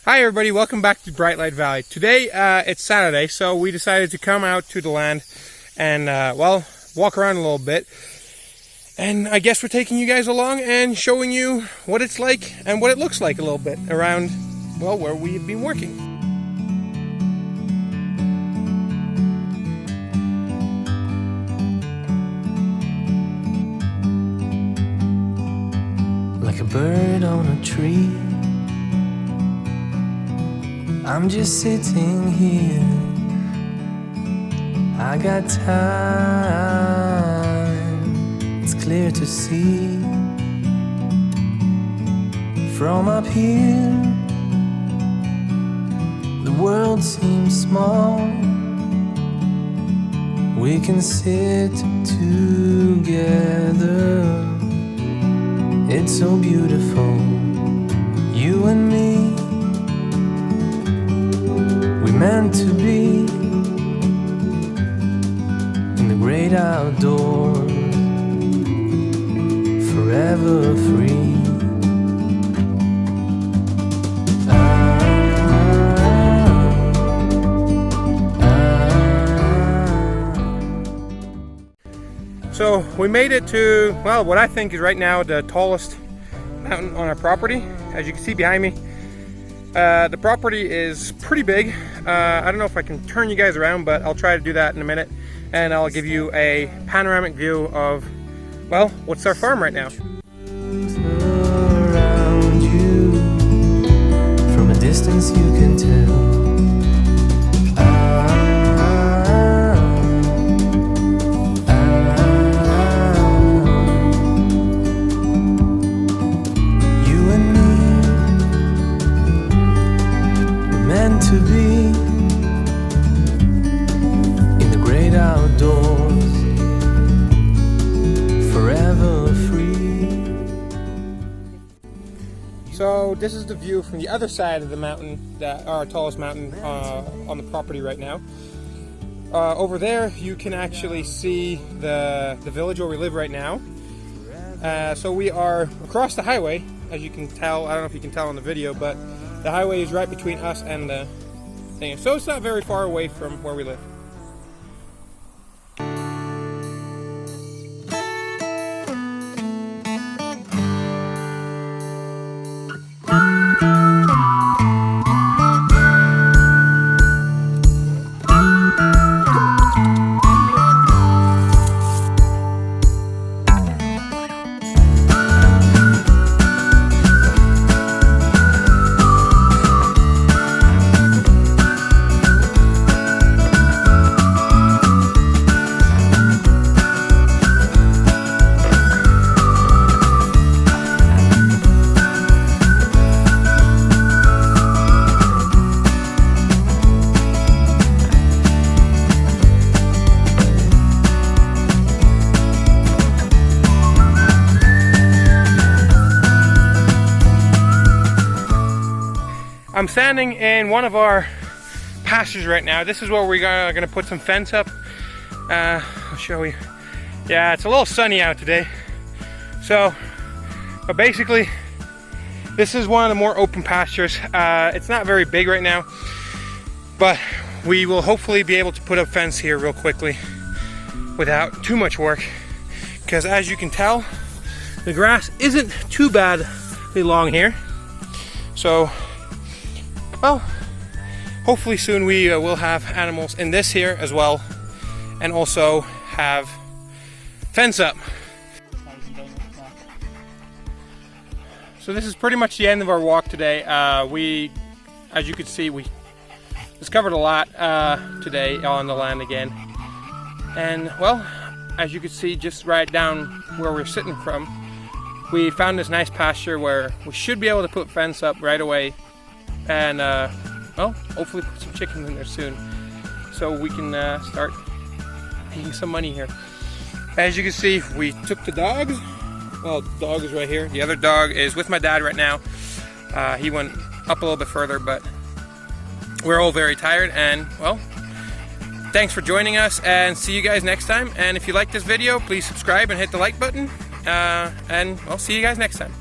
Hi everybody, welcome back to Bright Light Valley. Today it's Saturday, so we decided to come out to the land and walk around a little bit. And I guess we're taking you guys along and showing you what it's like and what it looks like a little bit around, well, where we've been working. Like a bird on a tree, I'm just sitting here. I got time, it's clear to see. From up here, the world seems small. We can sit together. It's so beautiful, you and me. We meant to be in the great outdoors, forever free. So we made it to, well, what I think is right now the tallest mountain on our property. As you can see behind me, the property is pretty big. I don't know if I can turn you guys around, but I'll try to do that in a minute. And I'll give you a panoramic view of, well, what's our farm right now. Around you, from a distance you can tell. To be in the great outdoors, forever free. So this is the view from the other side of the mountain, our tallest mountain on the property right now. Over there you can actually see the village where we live right now. So we are across the highway, as you can tell. I don't know if you can tell on the video, but the highway is right between us and the thing. So it's not very far away from where we live. I'm standing in one of our pastures right now. This is where we're gonna put some fence up. I'll show you. Yeah, it's a little sunny out today. So, but basically, this is one of the more open pastures. It's not very big right now, but we will hopefully be able to put up fence here real quickly without too much work. Because as you can tell, the grass isn't too badly long here. So, well, hopefully soon we will have animals in this here as well, and also have fence up. So this is pretty much the end of our walk today. As you can see, we discovered a lot today on the land again. And well, as you can see, just right down where we're sitting from, we found this nice pasture where we should be able to put fence up right away. And well, hopefully put some chickens in there soon, so we can start making some money here. As you can see, we took the dogs. Well, the dog is right here. The other dog is with my dad right now. He went up a little bit further, but we're all very tired. And well, thanks for joining us, and see you guys next time. And if you like this video, please subscribe and hit the like button. And I'll see you guys next time.